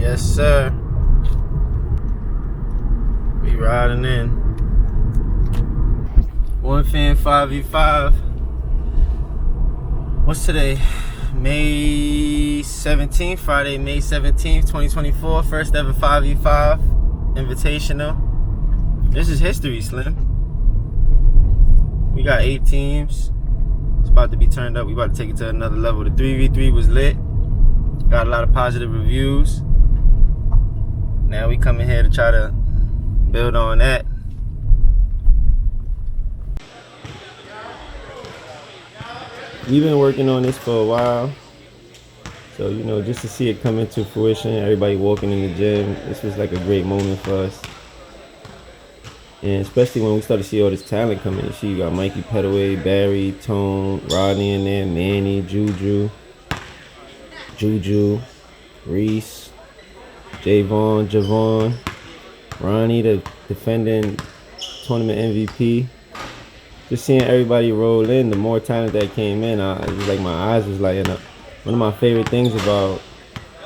Yes, sir. We riding in. One fan 5v5. What's today? May 17th, Friday, May 17th, 2024. First ever 5v5 Invitational. This is history, Slim. We got 8 teams. It's about to be turned up. We about to take it to another level. The 3v3 was lit. Got a lot of positive reviews. Now we coming here to try to build on that. We've been working on this for a while. So, you know, just to see it come into fruition, everybody walking in the gym, this was like a great moment for us. And especially when we started to see all this talent coming in. You got Mikey Petaway, Barry, Tone, Rodney in there, Manny, Juju, Reese, Javon, Ronnie, the defending tournament MVP. Just seeing everybody roll in, the more talent that came in, it was like my eyes was lighting up. One of my favorite things about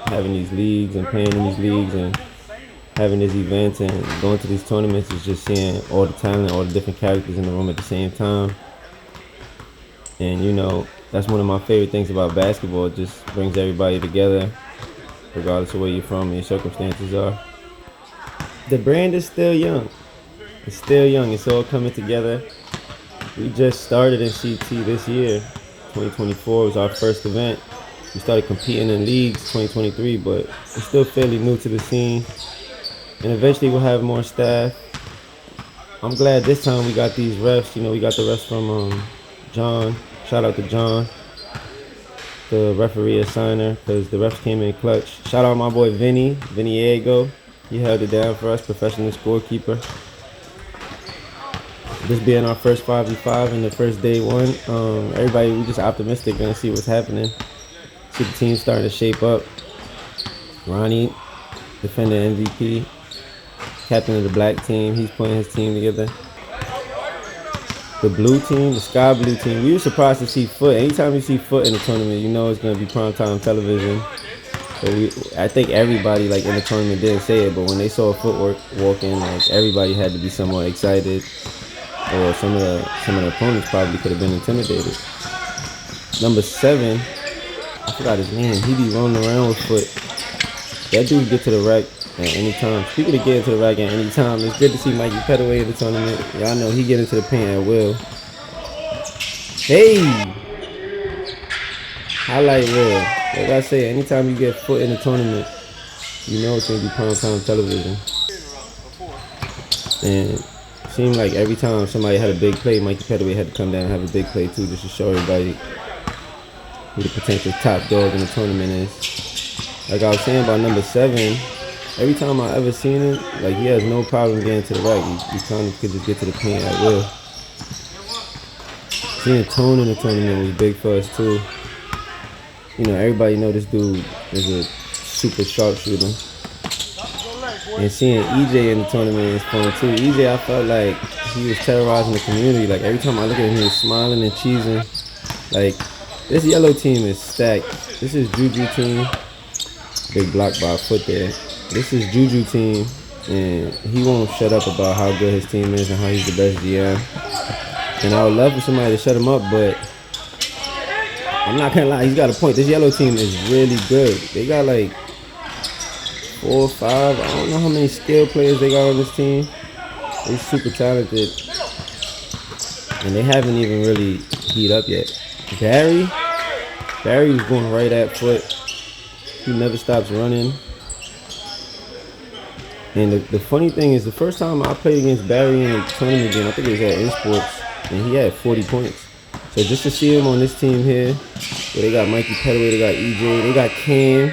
having these leagues and playing in these leagues and having these events and going to these tournaments is just seeing all the talent, all the different characters in the room at the same time. And you know, that's one of my favorite things about basketball. It just brings everybody together, regardless of where you're from and your circumstances are. The brand is still young. It's still young. It's all coming together. We just started in CT this year. 2024 was our first event. We started competing in leagues 2023, but we're still fairly new to the scene. And eventually we'll have more staff. I'm glad this time we got these refs. You know, we got the refs from John. Shout out to John, the referee assigner, because the refs came in clutch. Shout out my boy Vinny Diego. He held it down for us, professional scorekeeper. This being our first 5v5 and the first day one, everybody, we just optimistic, gonna see what's happening. See the team starting to shape up. Ronnie, defending MVP, captain of the black team, he's putting his team together. The blue team, the sky blue team, we were surprised to see Foot. Anytime you see Foot in the tournament, you know it's gonna be primetime television. So I think everybody like in the tournament didn't say it, but when they saw Foot walk in, like everybody had to be somewhat excited. Or some of the opponents probably could have been intimidated. Number 7, I forgot his name. He be rolling around with Foot. That dude get to the rack at any time. Speaking of getting to the rack at any time, it's good to see Mikey Petaway in the tournament. Y'all know he get into the paint at will. Hey! Highlight reel. Like I say, anytime you get Foot in the tournament, you know it's going to be primetime television. And seemed like every time somebody had a big play, Mikey Petaway had to come down and have a big play too, just to show everybody who the potential top dog in the tournament is. Like I was saying about number 7, every time I ever seen him, like he has no problem getting to the rack. He kind of could just get to the paint at will. Seeing Tone in the tournament was big for us too. You know, everybody know this dude is a super sharpshooter. And seeing EJ in the tournament is fun too. EJ, I felt like he was terrorizing the community. Like every time I look at him, he was smiling and cheesing. Like this yellow team is stacked. This is Juju team. Big block by Foot there. This is Juju team, and he won't shut up about how good his team is and how he's the best GM. And I would love for somebody to shut him up, but I'm not gonna lie, he's got a point. This yellow team is really good. They got like 4 or 5. I don't know how many skilled players they got on this team. They're super talented. And they haven't even really heat up yet. Barry was going right at Foot. He never stops running. And the funny thing is, the first time I played against Barry in a tournament game, I think it was at InSports, and he had 40 points. So just to see him on this team here, where they got Mikey Petaway, they got EJ, they got Cam,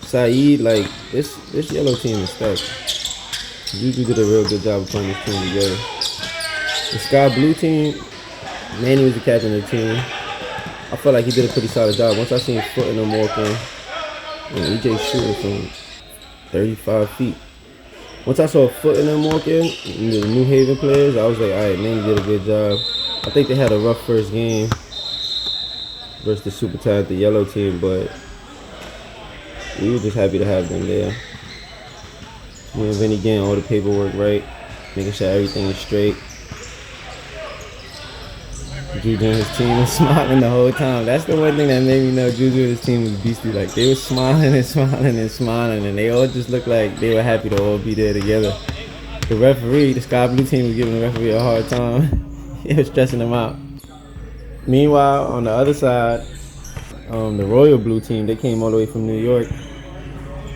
Saeed, like this yellow team is stacked. Juju did a real good job of putting this team together. The sky blue team, Manny was the captain of the team. I felt like he did a pretty solid job. Once I seen Foot in them walking, and EJ shooting from 35 feet. Once I saw Foot in them walking, the New Haven players, I was like, all right, Manny did a good job. I think they had a rough first game versus the super talented yellow team, but We were just happy to have them there. Me and Vinny getting all the paperwork right, making sure everything is straight. Juju and his team was smiling the whole time. That's the one thing that made me know Juju and his team was beastie. Like, they were smiling and smiling and smiling, and they all just looked like they were happy to all be there together. The referee, the Sky Blue team, was giving the referee a hard time. He was stressing them out. Meanwhile, on the other side, the Royal Blue team, they came all the way from New York,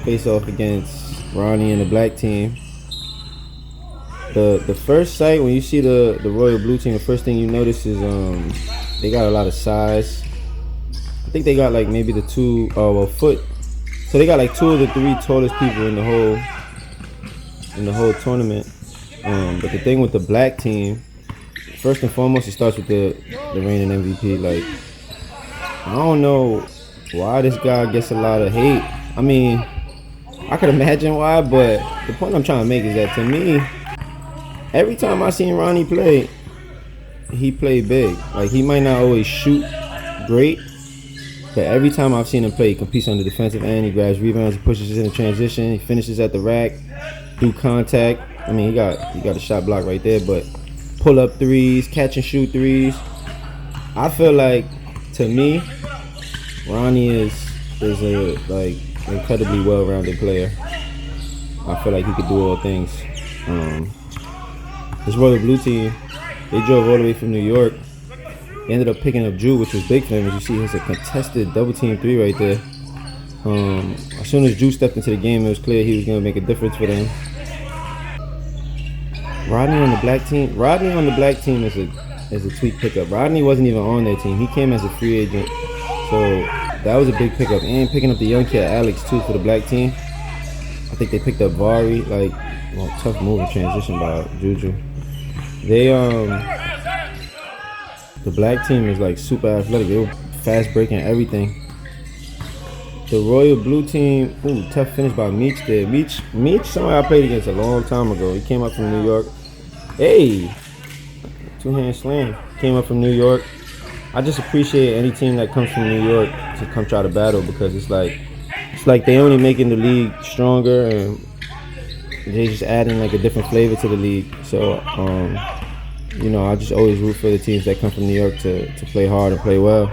face off against Ronnie and the Black team. The first sight, when you see the Royal Blue team, the first thing you notice is they got a lot of size. I think they got like maybe the foot. So they got like 2 of the 3 tallest people in the whole tournament. But the thing with the Black team, first and foremost, it starts with the reigning MVP. Like, I don't know why this guy gets a lot of hate. I mean, I could imagine why, but the point I'm trying to make is that, to me, every time I seen Ronnie play, he played big. Like, he might not always shoot great, but every time I've seen him play, he competes on the defensive end. He grabs rebounds, he pushes in the transition, he finishes at the rack, through contact. I mean, he got a shot block right there, but pull up threes, catch and shoot threes. I feel like, to me, Ronnie is a like incredibly well-rounded player. I feel like he could do all things. This Royal Blue team, they drove all the way from New York. They ended up picking up Drew, which was big for him. As you see, it's a contested double team 3 right there. As soon as Drew stepped into the game, it was clear he was going to make a difference for them. Rodney on the Black team is a tweak pickup. Rodney wasn't even on their team. He came as a free agent, so that was a big pickup. And picking up the young kid Alex too for the Black team. I think they picked up Vari. Tough move in transition by Juju. They the Black team is like super athletic. They were fast breaking everything. The Royal Blue team, tough finish by Meech there. Meech, somebody I played against a long time ago. He came up from New York. Hey, 2-hand slam. Came up from New York. I just appreciate any team that comes from New York to come try to battle, because it's like they only making the league stronger, and they just adding like a different flavor to the league. So, I just always root for the teams that come from New York to play hard and play well.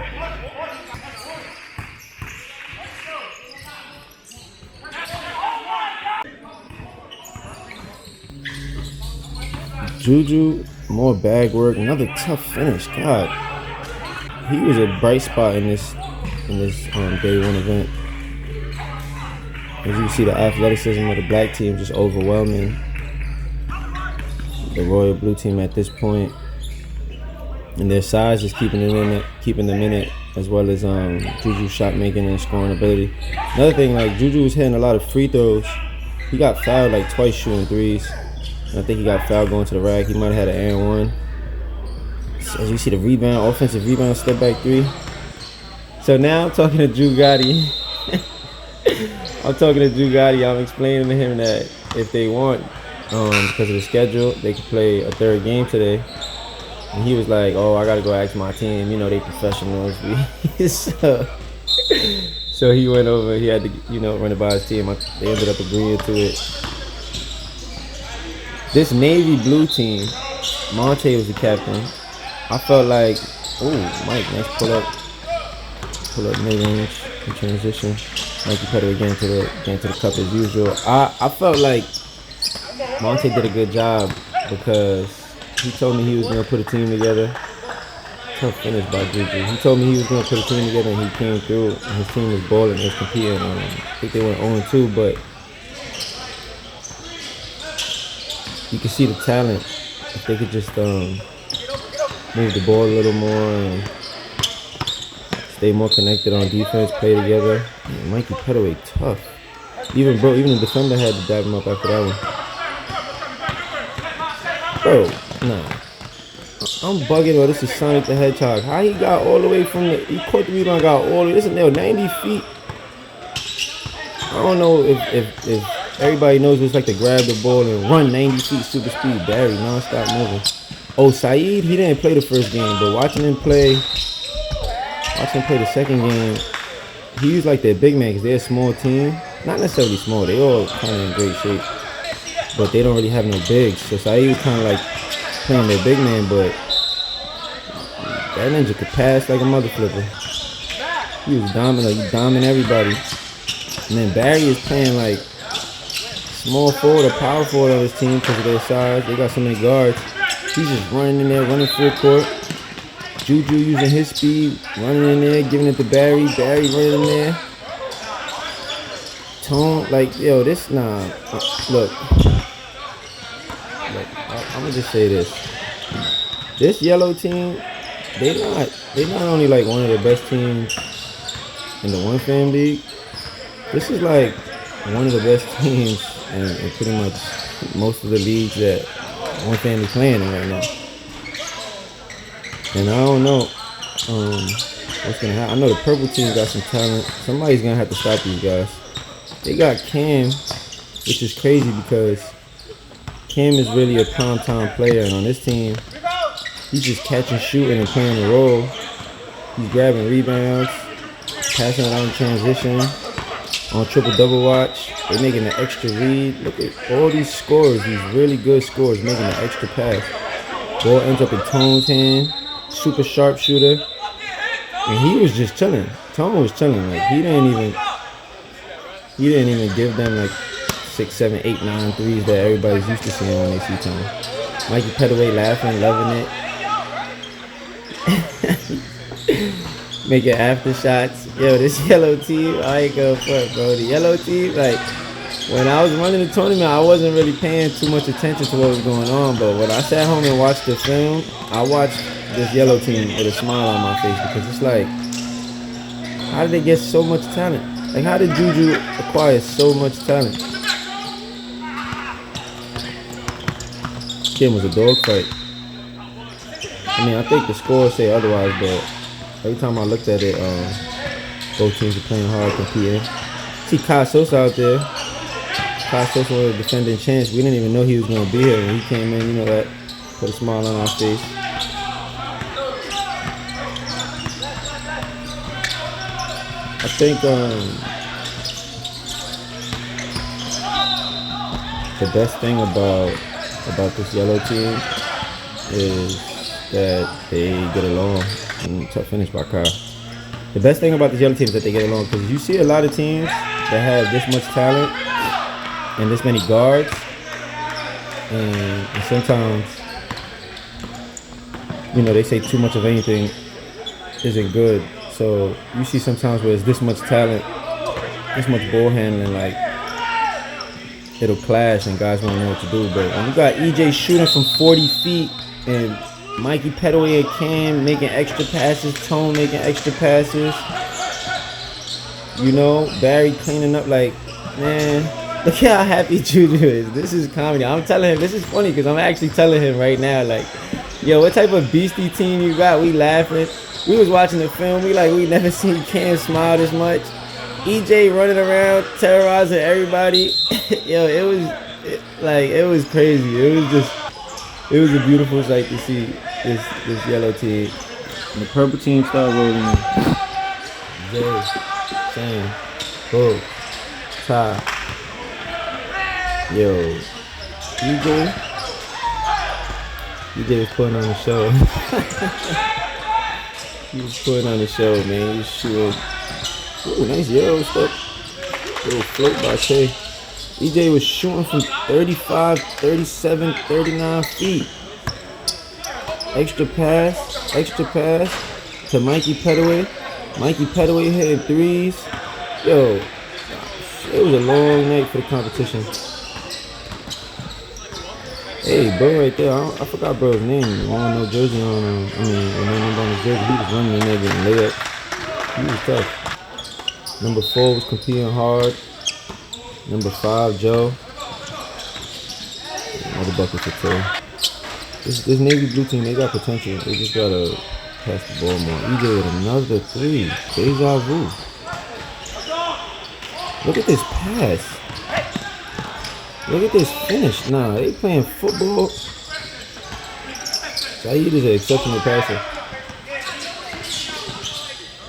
Juju, more bag work, another tough finish. God, he was a bright spot in this day 1 event. As you can see, the athleticism of the Black team just overwhelming the Royal Blue team at this point, and their size is keeping them in it, as well as Juju's shot making and scoring ability. Another thing, like, Juju was hitting a lot of free throws. He got fouled like twice shooting threes. And I think he got fouled going to the rack. He might have had an and 1. So as you see, the rebound, offensive rebound, step back 3. So now I'm talking to Drew Gotti. I'm explaining to him that if they want, because of the schedule, they could play a 3rd game today. And he was like, I got to go ask my team. They professionals. So he went over. He had to, run it by his team. They ended up agreeing to it. This Navy Blue team, Monte was the captain. I felt like, Mike, nice pull up mid-range in transition. Mikey Petto again to the cup as usual. I felt like Monte did a good job, because he told me he was going to put a team together. Tough finish by Juju. He told me he was going to put a team together, and he came through, and his team was balling. They was competing. I think they went 0-2, but you can see the talent. If they could just move the ball a little more and stay more connected on defense, play together. Man, Mikey Petaway, tough. Even the defender had to dab him up after that one. Bro, nah. I'm bugging. This is Sonic the Hedgehog. How he got all the way he caught the rebound, got all the way. This is 90 feet. I don't know if everybody knows what it's like to grab the ball and run 90 feet super speed. Barry, non-stop moving. Saeed, he didn't play the first game, but watching him play the second game, he used like their big man because they're a small team. Not necessarily small. They all kind of in great shape, but they don't really have no bigs. So Saeed was kind of like playing their big man, but that ninja could pass like a mother flipper. He was dominant. He dominant everybody. And then Barry is playing like small forward or power forward on his team because of their size. They got so many guards. He's just running in there, running full court. Juju using his speed, running in there, giving it to Barry. Barry running in there. Tone, like, yo, this, nah. Look, I'm gonna just say this. This yellow team, they not only like one of the best teams in the One Fam League. This is like one of the best teams in pretty much most of the leagues that One Fam is playing in right now. And I don't know what's gonna happen. I know the purple team got some talent. Somebody's gonna have to stop these guys. They got Cam, which is crazy because Cam is really a prime time player, and on this team, he's just catching, shooting, and playing the role. He's grabbing rebounds, passing it out in transition, on triple double watch. They're making an extra read. Look at all these scores, these really good scores, making an extra pass. Ball ends up in Tone's hand, super sharp shooter, and he was just chilling. Tone was chilling, like he didn't even give them like 6, 7, 8, 9 threes that everybody's used to seeing when they see Tone. Mikey Petaway laughing, loving it. Making after shots. Yo, this yellow team, I ain't gonna front, bro. The yellow team, like, when I was running the tournament, I wasn't really paying too much attention to what was going on, but when I sat home and watched the film, I watched this yellow team with a smile on my face because it's like, how did they get so much talent? Like, how did Juju acquire so much talent? Game was a dogfight. I mean, I think the scores say otherwise, but every time I looked at it, both teams are playing hard, competing. See Kai Sosa out there. Kai Sosa was a defending chance. We didn't even know he was going to be here when he came in. You know that. Put a smile on our face. I think the best thing about this yellow team is that they get along. Tough finish by Kai. The best thing about this yellow team is that they get along, because you see a lot of teams that have this much talent and this many guards, and sometimes, you know, they say too much of anything isn't good. So you see sometimes where it's this much talent, this much ball handling, like it'll clash and guys won't know what to do. But when you got EJ shooting from 40 feet and Mikey Petaway and Cam making extra passes, Tone making extra passes, you know, Barry cleaning up, like, man, look at how happy Juju is. This is comedy. I'm telling him, this is funny because I'm actually telling him right now, like, yo, what type of beastie team you got? We laughing. We was watching the film. We never seen Cam smile this much. EJ running around, terrorizing everybody. Yo, it was crazy. It was a beautiful sight to see this yellow team. And the purple team start rolling in. Jay, Sam, Bo, Ty. Yo, EJ was putting on the show. He was putting on the show, man. He was shooting. Ooh, nice yellow stuff. Little float by Tay. EJ was shooting from 35, 37, 39 feet. Extra pass to Mikey Petaway. Mikey Petaway hitting threes. Yo, it was a long night for the competition. Hey, bro, right there. I forgot bro's name. I don't know jersey on him. I mean, no number on his jersey. He was running in there getting layup. He was tough. Number 4 was competing hard. Number 5, Joe. Another bucket for Tay. This Navy blue team, they got potential. They just gotta pass the ball more. EJ with another 3. Deja vu. Look at this pass. Look at this finish. Nah, they playing football. Saeed is an exceptional passer.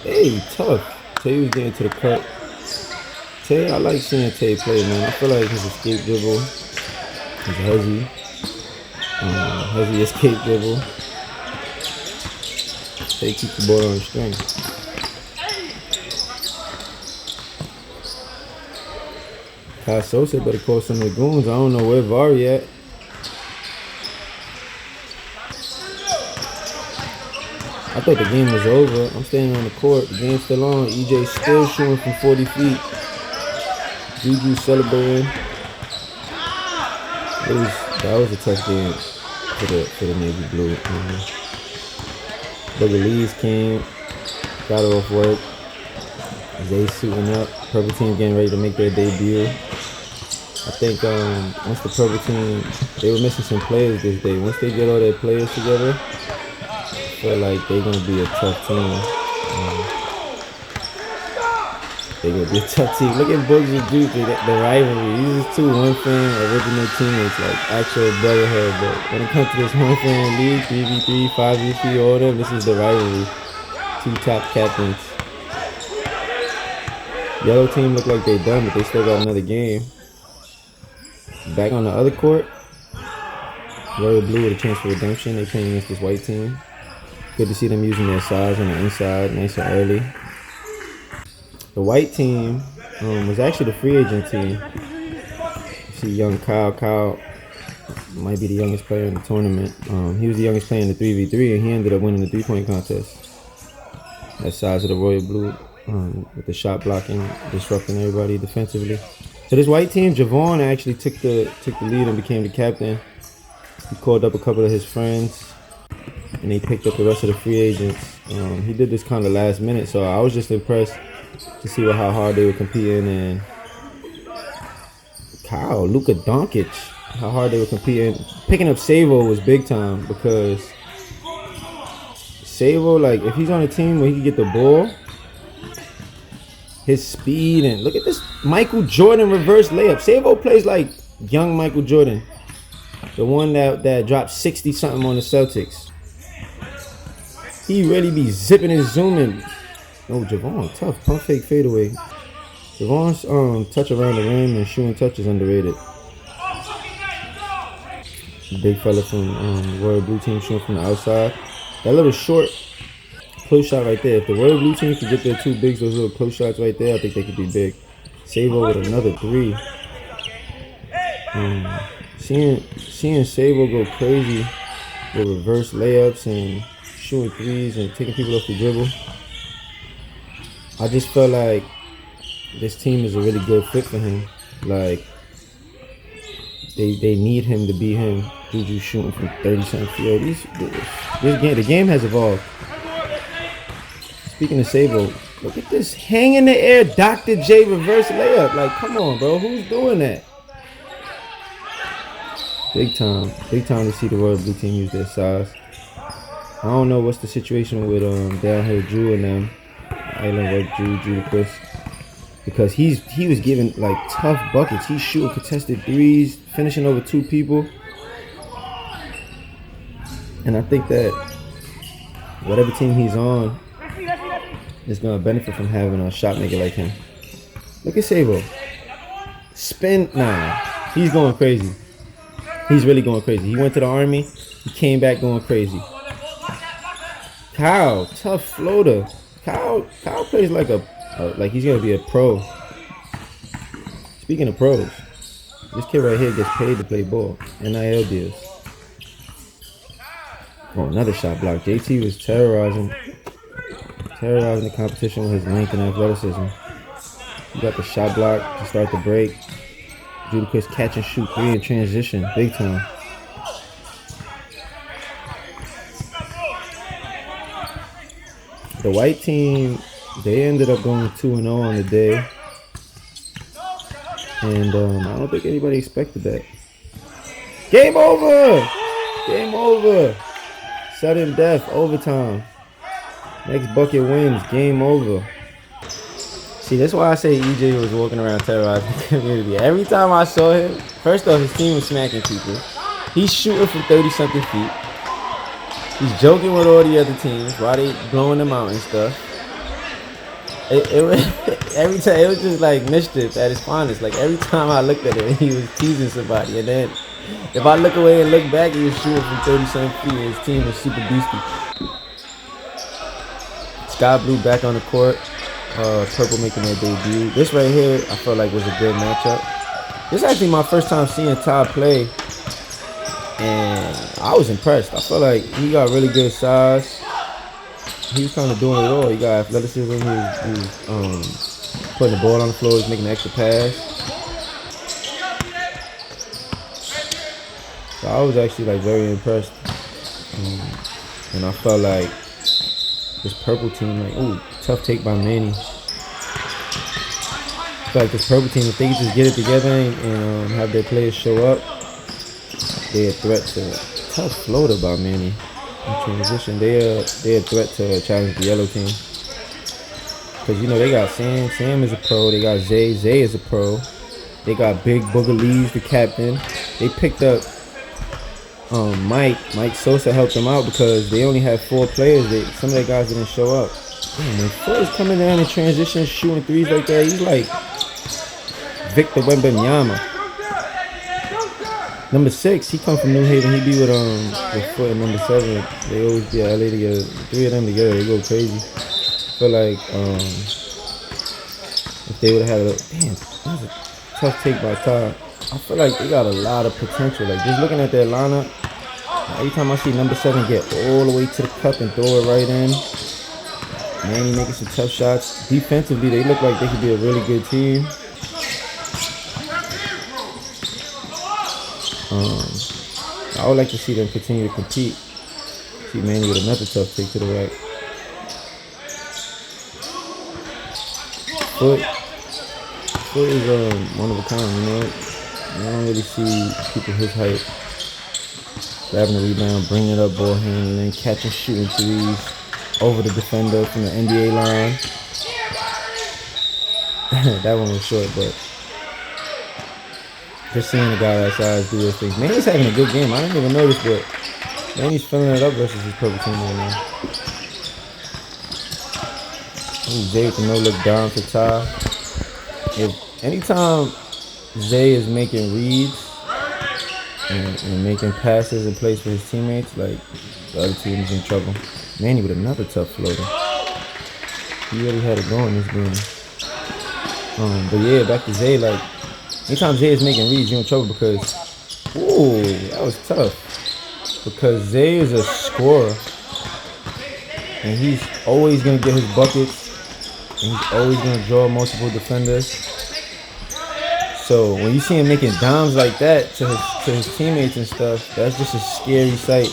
Hey, tough. Tay was getting to the cut. Tay, I like seeing Tay play, man. I feel like his escape dribble, his hezzy escape dribble. Tay keep the ball on the string. Kai Sosa better call some of the goons. I don't know where Vari at. I thought the game was over. I'm standing on the court. The game's still on. EJ still shooting from 40 feet. Juju celebrating. That was a tough game for the Navy Blue. Booger Lees came, got her off work. They suiting up. Purple team getting ready to make their debut. I think once the Purple team, they were missing some players this day. Once they get all their players together, I feel like they're gonna be a tough team. They're gonna be a tough team. Look at Bugs and Duke, the rivalry. These are two one-fan original teammates, like actual brotherhood. But when it comes to this one-fan league, 3v3, 5v3 order, this is the rivalry. Two top captains. Yellow team look like they done, but they still got another game. Back on the other court, Royal Blue with a chance for redemption. They playing against this white team. Good to see them using their size on the inside, nice and early. The white team was actually the free agent team. You see young Kyle. Kyle might be the youngest player in the tournament. He was the youngest player in the 3v3, and he ended up winning the three-point contest. That size of the Royal Blue with the shot blocking, disrupting everybody defensively. So this white team, Javon actually took the lead and became the captain. He called up a couple of his friends, and they picked up the rest of the free agents. He did this kind of last minute, so I was just impressed to see how hard they were competing. And Luka Doncic, how hard they were competing. Picking up Savo was big time, because Savo, like, if he's on a team where he can get the ball, his speed, and look at this Michael Jordan reverse layup. Savo plays like young Michael Jordan, the one that dropped 60 something on the Celtics. He really be zipping and zooming. Oh, Javon, tough pump fake fadeaway. Javon's touch around the rim and shooting touch is underrated. Big fella from the Royal Blue team shooting from the outside. That little short close shot right there. If the Royal Blue team could get their two bigs, those little close shots right there, I think they could be big. Savo with another three. Seeing Savo go crazy with reverse layups and shooting threes and taking people off the dribble, I just felt like this team is a really good fit for him. Like, they need him to be him. Juju shooting from 30-something feet. The game has evolved. Speaking of Savo, look at this hang in the air Dr. J reverse layup. Like, come on, bro. Who's doing that? Big time to see the Royal Blue team use their size. I don't know what's the situation with downhill Drew and them. Island work Drew Chris. Because he was giving like tough buckets. He's shooting contested threes, finishing over two people. And I think that whatever team he's on is gonna benefit from having a shot maker like him. Look at Savo. He's going crazy. He's really going crazy. He went to the Army. He came back going crazy. Kyle, tough floater. Kyle plays like like he's gonna be a pro. Speaking of pros, this kid right here gets paid to play ball. NIL deals. Oh, another shot block. JT was terrorizing the competition with his length and athleticism. He got the shot block to start the break. Judicus catch and shoot three in transition, big time. The white team, they ended up going 2-0 on the day. And I don't think anybody expected that. Game over! Game over! Sudden death, overtime. Next bucket wins, game over. See, that's why I say EJ was walking around terrorizing the community. Every time I saw him, first off, his team was smacking people. He's shooting from 30-something feet. He's joking with all the other teams while they blowing them out and stuff. it was every time it was just like mischief at its finest. Like every time I looked at him, he was teasing somebody, and then if I look away and look back, he was shooting from 30-some feet. His team was super beastie. Sky Blue back on the court. Purple making their debut. This right here, I felt like was a good matchup. This is actually my first time seeing Ty play, and I was impressed. I feel like he got really good size. He was kind of doing it all. He got athleticism. He was putting the ball on the floor. He was making an extra pass. So I was actually like very impressed, and I felt like this purple team, like, ooh, tough take by Manny. I feel like this purple team, if they could just get it together and have their players show up, they're a threat to tough floater by Manny. In transition, they're a threat to challenge the yellow team. Because, you know, they got Sam. Sam is a pro. They got Zay. Zay is a pro. They got Big Booger Lee's the captain. They picked up Mike Sosa helped them out because they only had 4 players. Some of their guys didn't show up. Damn, when Foot is coming down in transition, shooting threes like that, he's like Victor Wembanyama. Number 6, he come from New Haven. He be with Foot and number 7. They always be at LA together. 3 of them together, they go crazy. I feel like if they would have had damn, that was a tough take by Ty. I feel like they got a lot of potential. Like just looking at their lineup, every time I see number 7 get all the way to the cup and throw it right in, Manny making some tough shots. Defensively, they look like they could be a really good team. I would like to see them continue to compete. See Manny with another tough take to the rack. Foot is one of a kind, you know. I don't really see people his height grabbing the rebound, bringing it up, ball handling, catching, shooting threes over the defender from the NBA line. That one was short, but just seeing a guy that size do those things. Manny's having a good game. I didn't even notice, but Manny's filling it up versus his purple team right now. Zay with the no-look down to Ty. Anytime Zay is making reads and making passes in place for his teammates, like the other team is in trouble. Manny with another tough floater. He really had it going this game. But yeah, back to Zay. Like anytime Zay is making reads, you're in trouble because, ooh, that was tough. Because Zay is a scorer, and he's always gonna get his buckets, and he's always gonna draw multiple defenders. So when you see him making dimes like that to his teammates and stuff, that's just a scary sight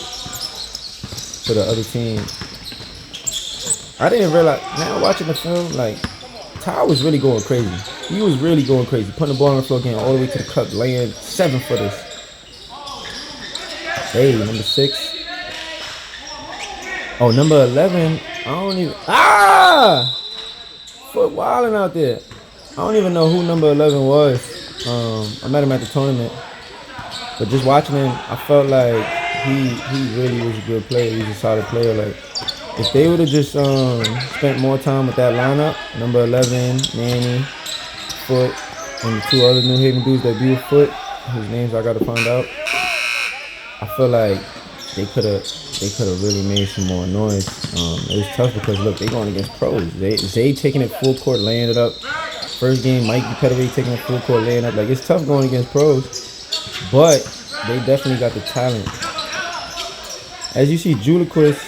for the other team. I didn't realize, now watching the film, like, Ty was really going crazy. He was really going crazy, putting the ball on the floor, getting all the way to the cup, laying 7-footers. Hey, number 6. Oh, number 11. I don't even, Foot wilding out there. I don't even know who number 11 was. I met him at the tournament, but just watching him, I felt like he really was a good player. He's a solid player. Like if they would have just spent more time with that lineup, number 11, Manny, Foot, and the 2 other New Haven dudes that be with Foot, whose names I gotta find out. I feel like they could have really made some more noise. It was tough because look, they going against pros. Zay taking it full court, laying it up. First game, Mikey Petaway taking it full court, laying up. Like it's tough going against pros, but they definitely got the talent. As you see, Juliquist,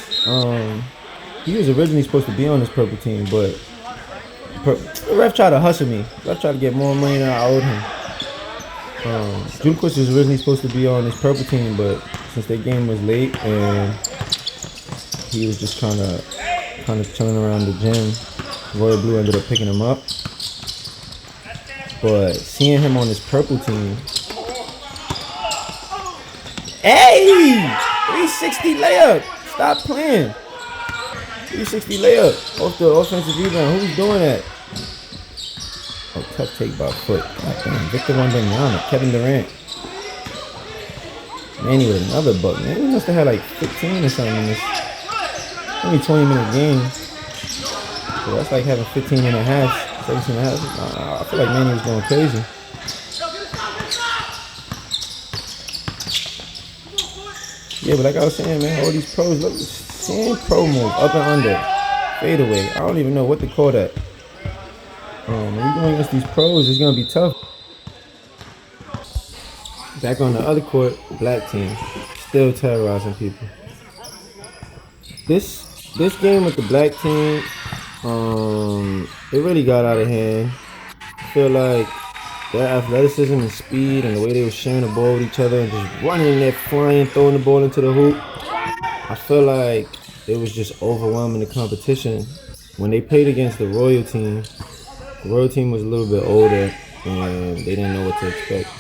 he was originally supposed to be on this purple team, but the ref tried to hustle me. The ref tried to get more money than I owed him. Juliquist was originally supposed to be on this purple team, but since their game was late and he was just kind of chilling around the gym, Royal Blue ended up picking him up. But seeing him on this purple team, hey, 360 layup! Stop playing. 360 layup off the offensive rebound. Who's doing that? Oh, tough take by Foot. Goddamn, Victor Wembanyama, Kevin Durant. Manny with another buck. Man, we must have had like 15 or something in this only 20-minute game. So that's like having 15 and a half, 17 and a half. I feel like Manny was going crazy. Yeah, but like I was saying, man, all these pros, look, same pro move, up and under, fade away. I don't even know what to call that. When you're going against these pros, it's gonna be tough. Back on the other court, black team, still terrorizing people. This game with the black team, it really got out of hand. I feel like their athleticism and speed and the way they were sharing the ball with each other and just running in there, flying, throwing the ball into the hoop. I feel like it was just overwhelming the competition. When they played against the Royal team was a little bit older and they didn't know what to expect.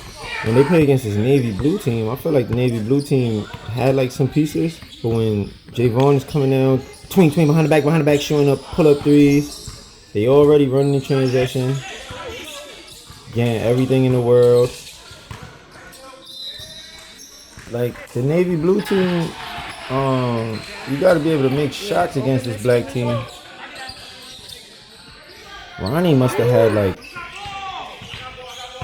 When they played against this Navy Blue team, I feel like the Navy Blue team had like some pieces, but when Javon is coming down, twing behind the back, showing up, pull up threes, they already running the transition. Getting everything in the world. Like the Navy Blue team, you got to be able to make shots against this black team. Ronnie must have had like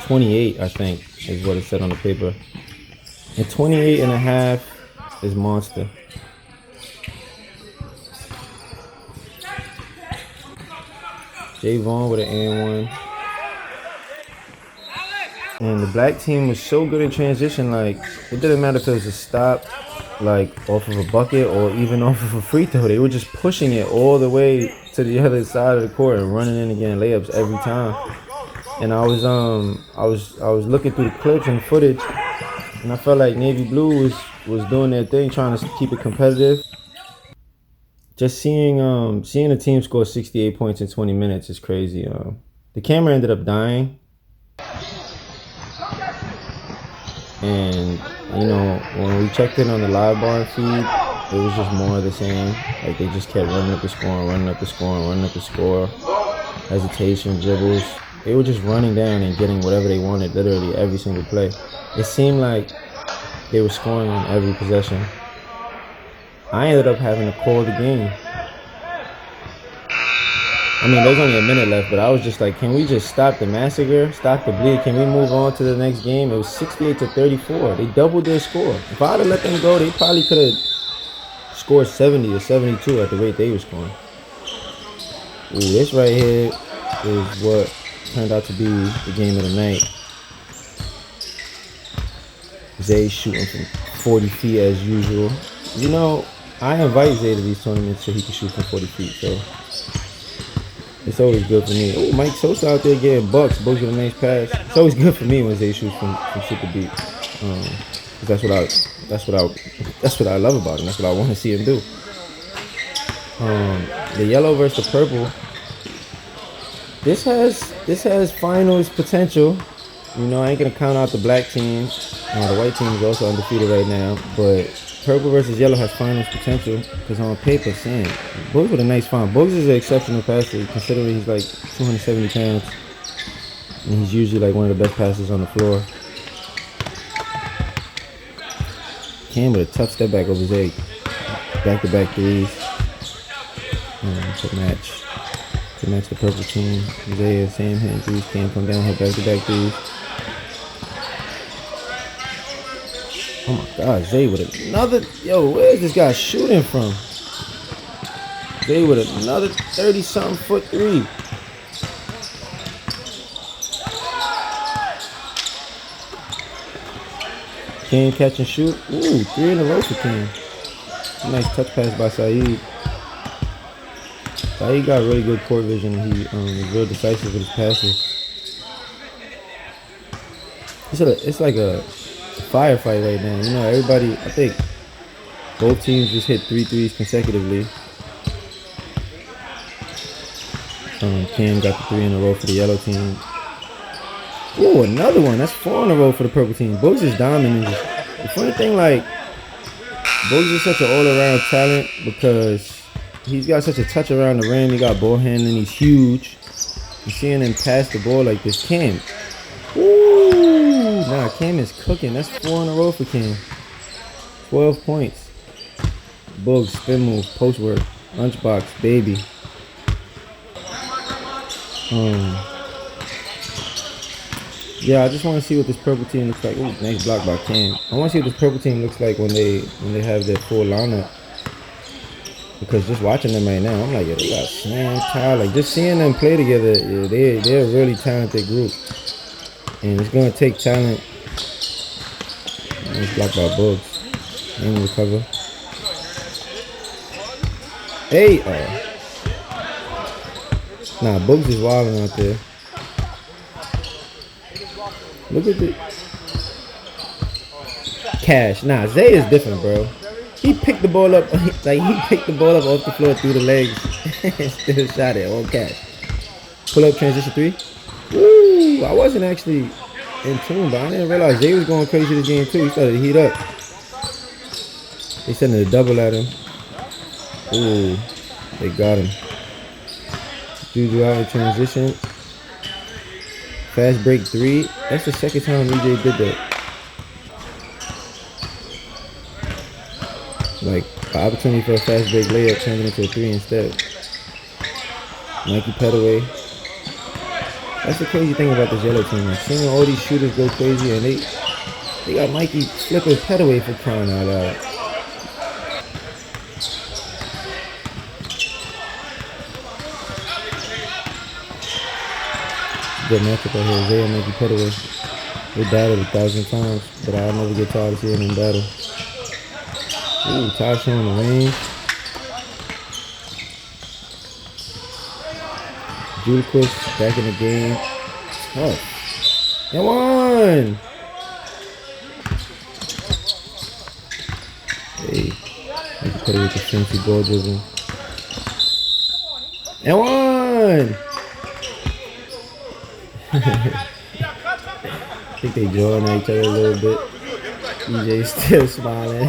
28, I think, is what it said on the paper. And 28 and a half is monster. Javon with an and one. And the black team was so good in transition, like, it didn't matter if it was a stop, like, off of a bucket or even off of a free throw. They were just pushing it all the way to the other side of the court and running in again layups every time. And I was looking through the clips and footage, and I felt like Navy Blue was doing their thing, trying to keep it competitive. Just seeing the team score 68 points in 20 minutes is crazy. The camera ended up dying. And, you know, when we checked in on the live bar feed, it was just more of the same. Like, they just kept running up the score. Hesitation, dribbles. They were just running down and getting whatever they wanted, literally every single play. It seemed like they were scoring on every possession. I ended up having to call the game. I mean, there's only a minute left, but I was just like, can we just stop the massacre, stop the bleed? Can we move on to the next game? It was 68-34. They doubled their score. If I'd have let them go, they probably could have scored 70 or 72 at the rate they were scoring. Ooh, this right here is what turned out to be the game of the night. Zay shooting from 40 feet as usual. You know, I invite Zay to these tournaments so he can shoot from 40 feet, so it's always good for me. Oh, Mike Sosa out there getting bucks with a nice pass. It's always good for me when Zay shoots from super deep. That's what I love about him. That's what I want to see him do. The yellow versus the purple. This has finals potential. You know, I ain't gonna count out the black team. The white team is also undefeated right now, but purple versus yellow has finals potential because on paper, Sam, Buggs with a nice find. Buggs is an exceptional passer considering he's like 270 pounds and he's usually like one of the best passers on the floor. Cam with a tough step back over Zay. Back-to-back threes to match the purple team. Zay and Sam hitting threes. Cam come down, hit back-to-back threes. Oh my God, Zay with another. Yo, where is this guy shooting from? Zay with another 30-something foot three. Cam catch and shoot. Ooh, 3 in a row for Cam. Nice touch pass by Saeed. Saeed got really good court vision and he was real decisive with his passes. It's like a firefight right now. You know, everybody, I think both teams just hit 3 threes consecutively. Cam got the 3 in a row for the yellow team. Ooh, another one. That's 4 in a row for the purple team. Buggs is dominant. The funny thing, like, Buggs is such an all-around talent because he's got such a touch around the rim. He got ball handling. He's huge. You're seeing him pass the ball like this. Cam. Ooh. Nah, Cam is cooking. That's 4 in a row for Cam. 12 points. Buggs, spin move, post work, lunchbox, baby. Yeah, I just want to see what this purple team looks like. Ooh, nice block by Cam. I want to see what this purple team looks like when they have their full lineup. Because just watching them right now, I'm like, yeah, they got Sam, Tyler. Like, just seeing them play together, yeah, they're a really talented group. And it's gonna take talent. Nice block by Bugs. And recover. Hey, nah, Bugs is wilding out there. Look at the Cash. Nah, Zay is different, bro. He picked the ball up, like he picked the ball up off the floor through the legs and still shot it on Cash. Pull up transition 3. Woo! I wasn't actually in tune, but I didn't realize Zay was going crazy this game too. He started to heat up. They sending a double at him. Ooh, they got him. Juju out in transition. Fast break 3. That's the second time EJ did that. Like, an opportunity for a fast break layup turned into a 3 instead. Mikey Petaway. That's the crazy thing about this yellow team. Like, seeing all these shooters go crazy, and they got Mikey flipping Petaway for crying out loud. Good matchup out here. Zay and Mikey Petaway. They battled 1,000 times, but I'll never get tired of seeing them battle. Ooh, Ty showing the range. Juliquist back in the game. Tough. Come on! Hey, you can put it with the fancy ball dribble. And one! I think they drawing at each other a little bit. EJ still smiling.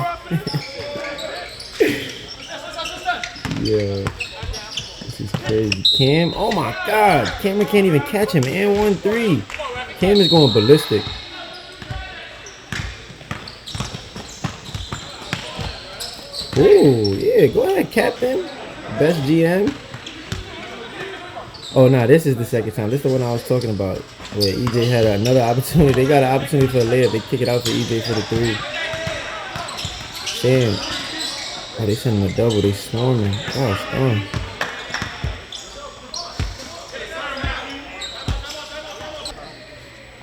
Yeah. This is crazy. Cam, oh my god. Cameron can't even catch him. And 1-3. Cam is going ballistic. Ooh, yeah. Go ahead, Captain. Best GM. Oh, nah, this is the second time. This is the one I was talking about. Where EJ had another opportunity. They got an opportunity for a layup. They kick it out for EJ for the 3. Damn. Oh, they sending a double. They swarming. Gosh, darn.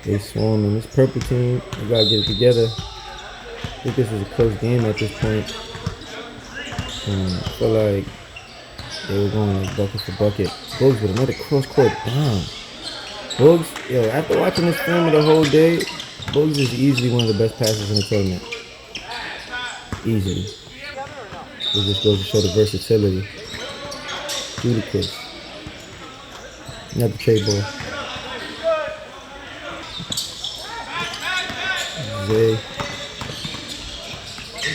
They swarming. This purple team, they gotta get it together. I think this is a close game at this point. I feel like they were going like bucket for bucket. Bugs with another cross-court down. Bugs, yo, after watching this film the whole day, Bugs is easily one of the best passers in the tournament. Easily. It just goes to show the versatility. Juliquist. Another trade ball. Zay.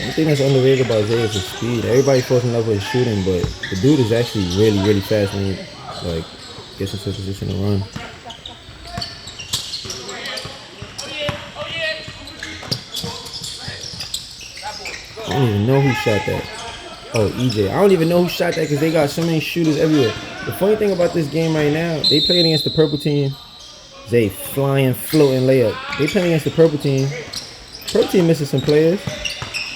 One thing that's underrated about Zay is his speed. Everybody falls in love with his shooting, but the dude is actually really, really fast when he like gets into a position to run. I don't even know who shot that. Oh, EJ. I don't even know who shot that because they got so many shooters everywhere. The funny thing about this game right now, they playing against the purple team. Zay flying, floating layup. They playing against the purple team. Purple team missing some players.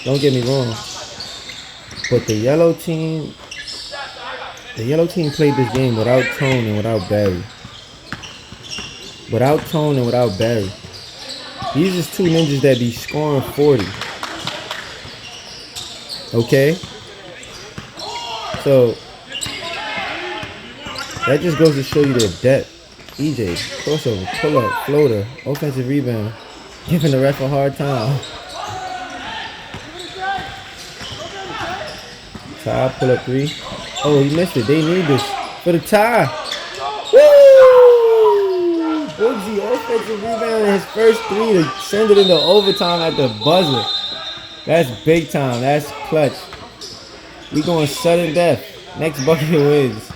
Don't get me wrong. But the yellow team played this game without Tone and without Barry. Without Tone and without Barry. These is two ninjas that be scoring 40. Okay? So, that just goes to show you their depth. EJ, crossover, pull up, floater, offensive rebound. Giving the ref a hard time. Ty, pull up 3. Oh, he missed it. They need this for the tie. Woo! Boogsy, offensive rebound in his first 3 to send it into overtime at the buzzer. That's big time. That's clutch. We going sudden death. Next bucket wins.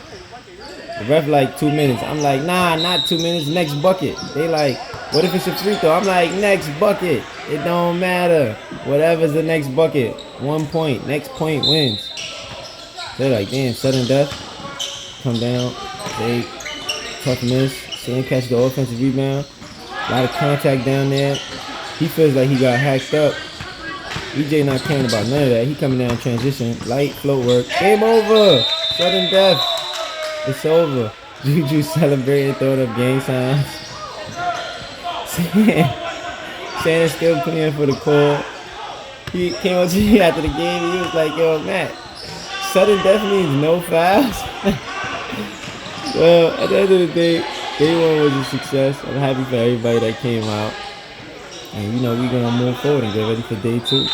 The ref like 2 minutes. I'm like, nah, not 2 minutes. Next bucket. They like, what if it's a free throw? I'm like, next bucket. It don't matter. Whatever's the next bucket. 1 point. Next point wins. They're like, damn, sudden death. Come down. Take tough miss. Sand catch the offensive rebound. A lot of contact down there. He feels like he got hacked up. EJ not caring about none of that. He coming down transition. Light float work. Game over. Sudden death. It's over. Juju celebrating, throwing up gang signs. Sand still playing for the call. He came up to me after the game and he was like, yo, Matt, sudden death means no fouls. Well, at the end of the day, day 1 was a success. I'm happy for everybody that came out. And, we're going to move forward and get ready for day 2.